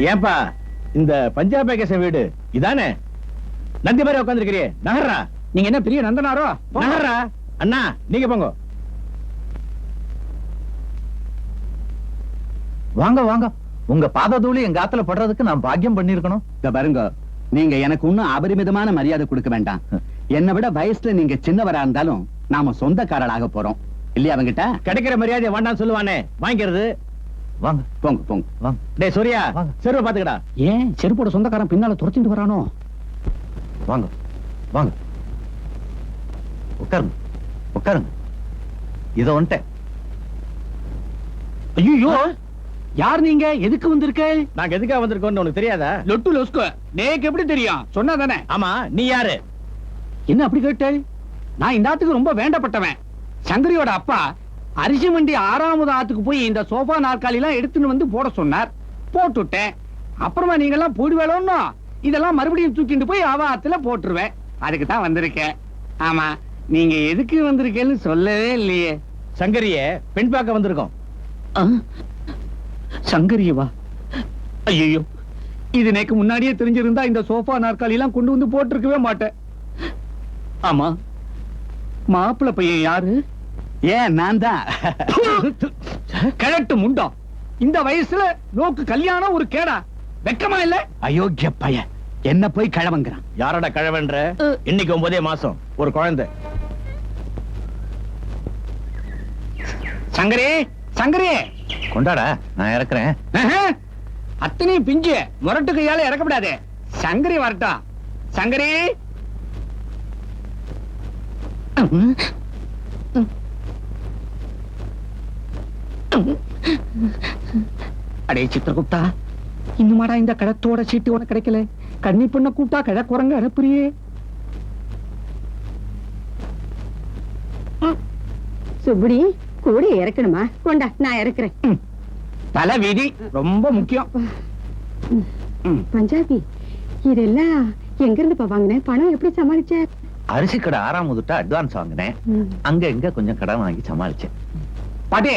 ஏன்பா இந்த பஞ்சாப் பேக்கேசன் வீடு இதானே? நந்தி மாதிரி உட்காந்துருக்கிறியே, நகர்றா. நீங்க என்ன பெரிய நந்தனாரோ? நகர்றா. அண்ணா நீங்க போங்க. வாங்க வாங்க, உங்க பாததூளி எங்க ஆத்துல படுறதுக்கு நான் பாக்கியம் பண்ணிருக்கணும். இத பாருங்க, நீங்க எனக்கு ஒன்னும் அபரிமிதமான மரியாதை கொடுக்க வேண்டாம். என்னை விட வயசுல நீங்க சின்னவரா இருந்தாலும் நாம சொந்தக்காரராக போறோம் இல்லையா? அவங்கிட்ட கிடைக்கிற மரியாதை வேண்டாம் சொல்லுவானே, வாங்கிறது. வாங்க போங்க போங்க வாங்க. டேய் சூர்யா, வாங்க. செருப்பை பாத்துக்கடா. ஏன் செருப்போட சொந்தக்காரன் பின்னால துரத்திட்டு வரானோ? வாங்க வாங்க, உட்காருங்க உட்காருங்க. இத வந்துட்டேன். ஐயோ, யார் நீங்க? எதுக்கு வந்திருக்க? நாங்க எதுக்காக வந்திருக்கோம்னு உனக்கு தெரியாதா? லொட்டு லொஸ்கோ, நேக்கு எப்படி தெரியும்? சொன்னா தானே. ஆமா, நீ யாரு? என்ன அப்படி கேட்ட? நான் இந்த ஆத்துக்கு ரொம்ப வேண்டப்பட்டவன். சங்கரியோட அப்பா அரிசி மண்டி 6வது ஆத்துக்கு போய் இந்த சோஃபா நாற்காலி எல்லாம் எடுத்துன்னு வந்து போட சொன்னார். போட்டுட்டேன். அப்புறமா நீங்க எல்லாம் போடுவேளோன்னு இதெல்லாம் மறுபடியும் தூக்கிட்டு போய் அவ ஆத்துல போட்டுருவேன். அதுக்கு தான் வந்திருக்கேன். ஆமா, நீங்க எதுக்கு வந்திருக்கேன்னு சொல்லவே இல்லையே. சங்கரிய பெண் பார்க்க வந்திருக்கோம். சங்கரியவா? ஐயோ, இது எனக்கு முன்னாடியே தெரிஞ்சிருந்தா இந்த சோஃபா நாற்காலி எல்லாம் கொண்டு வந்து போட்டிருக்கவே மாட்டேன். ஆமா, மாப்பிள்ளை பையன் யாரு? ஏன் நான் தான். கிழட்டு முண்டம், இந்த வயசுல நோக்கு கல்யாணம் ஒரு கேடா? வெக்கமா இல்ல? அயோக்கிய பையன் என்ன போய் கிழவங்கிறான். யாரோட கிழவன்ற? இன்னைக்கு 9 மாசம் ஒரு குழந்தை. சங்கரி, சங்கரி கொண்டாடா, நான் இறக்குறேன். அத்தனையும் பிஞ்சு முரட்டு கையால இறக்கப்படாது. சங்கரி வரட்டா. சங்கரி, அடே சித்திரகுப்தா, இன்னுமாடா இந்த கடத்தோட சீட்டு உனக்கு கிடைக்கல? கண்ணி பொண்ண கூப்பிட்டா கழ குரங்க அனுப்புறியே. சுப்படி கூட இறக்கணுமா? கொண்டா, நான் இறக்குறேன். தலை வீதி ரொம்ப முக்கியம். பஞ்சாபி, இதெல்லாம் எங்க இருந்து வாங்கினேன்? பணம் எப்படி சமாளிச்ச? அரிசி கடை 6வது அட்வான்ஸ் வாங்கினேன். அங்க இங்க கொஞ்சம் கடன் வாங்கி சமாளிச்சேன். பாட்டே,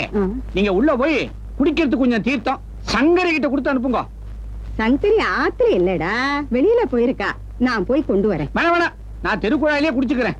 நீங்க உள்ள போய் குடிக்கிறதுக்கு கொஞ்சம் தீர்த்தம் சங்கரி கிட்ட கொடுத்து அனுப்புங்க. சங்கரி ஆத்துல இல்லடா, வெளியில போயிருக்கா. நான் போய் கொண்டு வரேன். வேணாம் வேணாம், நான் தெருக்குழாயிலே குடிச்சுக்கிறேன்.